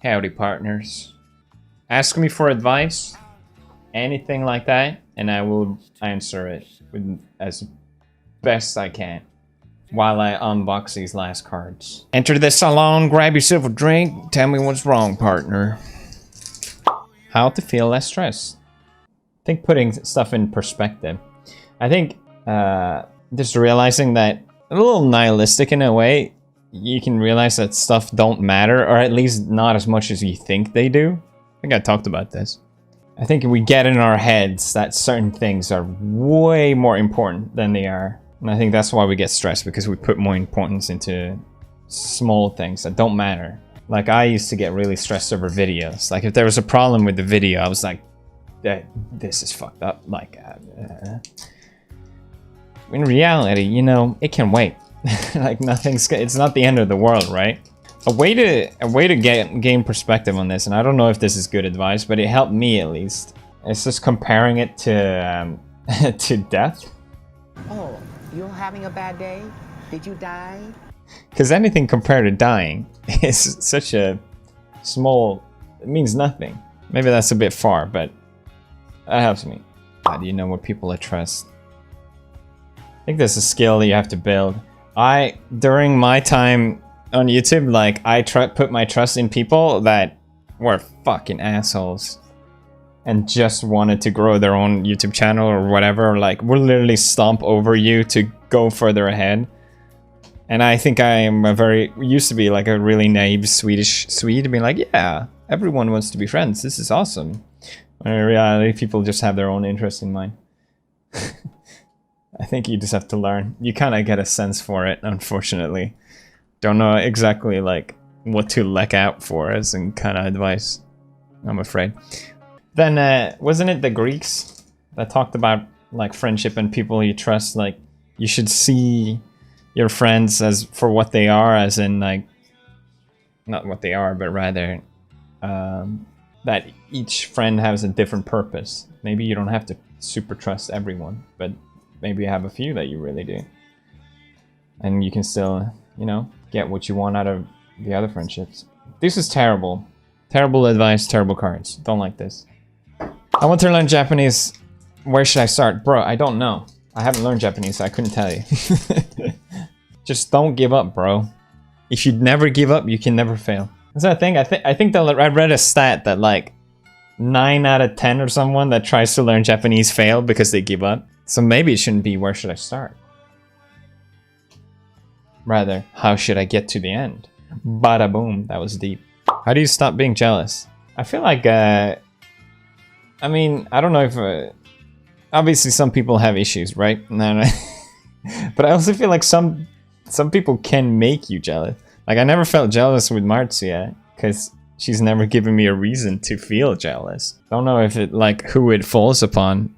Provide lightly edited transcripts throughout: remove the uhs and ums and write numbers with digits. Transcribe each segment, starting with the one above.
Howdy, partners. Ask me for advice, anything like that, and I will answer it with as best I can while I unbox these last cards. Enter the salon, grab yourself a drink, tell me what's wrong, partner. How to feel less stressed. I think putting stuff in perspective. I think just realizing that a little nihilistic in a way, you can realize that stuff don't matter, or at least not as much as you think they do. I think I talked about this. I think we get in our heads that certain things are way more important than they are. And I think that's why we get stressed, because we put more importance into small things that don't matter. Like, I used to get really stressed over videos. Like, if there was a problem with the video, I was like, this is fucked up. Like, in reality, you know, it can wait. Like, it's not the end of the world, right? A way to gain perspective on this, and I don't know if this is good advice, but it helped me at least. It's just comparing it to to death. Oh, you're having a bad day? Did you die? Because anything compared to dying is such a small, it means nothing. Maybe that's a bit far, but that helps me. How do you know what people I trust? I think there's a skill you have to build. During my time on YouTube, like, I put my trust in people that were fucking assholes and just wanted to grow their own YouTube channel or whatever. Like, will literally stomp over you to go further ahead. And I think I am used to be like a really naive Swedish Swede, being like, yeah, everyone wants to be friends. This is awesome. When in reality, people just have their own interest in mind. I think you just have to learn. You kind of get a sense for it, unfortunately. Don't know exactly like what to look out for as in kind of advice, I'm afraid. Then wasn't it the Greeks that talked about like friendship and people you trust? Like, you should see your friends as for what they are, as in like, not what they are, but rather that each friend has a different purpose. Maybe you don't have to super trust everyone, but maybe you have a few that you really do. And you can still, you know, get what you want out of the other friendships. This is terrible. Terrible advice, terrible cards. Don't like this. I want to learn Japanese. Where should I start? Bro, I don't know. I haven't learned Japanese, so I couldn't tell you. Just don't give up, bro. If you never give up, you can never fail. That's that thing. I think that I read a stat that like 9 out of 10 or someone that tries to learn Japanese fail because they give up. So maybe it shouldn't be where should I start? Rather, how should I get to the end? Bada boom, that was deep. How do you stop being jealous? I feel like, I mean, I don't know if, obviously some people have issues, right? No. But I also feel like some people can make you jealous. Like, I never felt jealous with Marzia, because she's never given me a reason to feel jealous. Don't know if it, like, who it falls upon.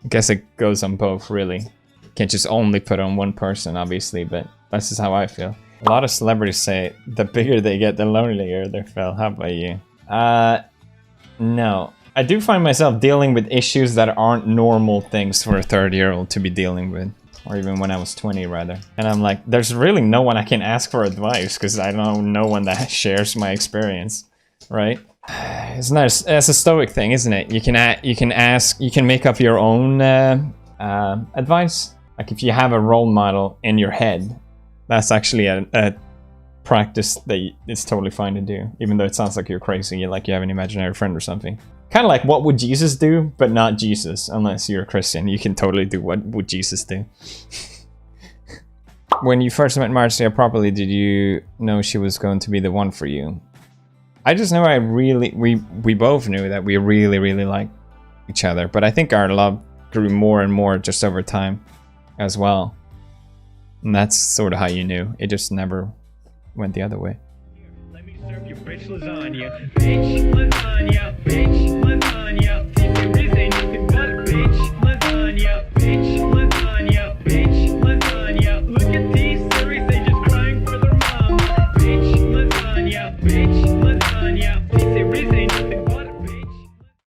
I guess it goes on both, really. Can't just only put on one person, obviously, but that's just how I feel. A lot of celebrities say the bigger they get, the lonelier they feel. How about you? No. I do find myself dealing with issues that aren't normal things for a 30-year-old to be dealing with. Or even when I was 20, rather. And I'm like, there's really no one I can ask for advice, because I don't know no one that shares my experience, right? It's not it's a stoic thing, isn't it? You can ask, you can make up your own advice. Like, if you have a role model in your head, that's actually a practice that it's totally fine to do, even though it sounds like you're crazy, like you have an imaginary friend or something. Kind of like, what would Jesus do, but not Jesus, unless you're a Christian. You can totally do what would Jesus do. When you first met Marzia properly, did you know she was going to be the one for you? I just know we both knew that we really liked each other, but I think our love grew more and more just over time as well. And that's sort of how you knew. It just never went the other way. Let me serve you bitch lasagna. Bitch lasagna. Bitch lasagna. Think there is anything but bitch.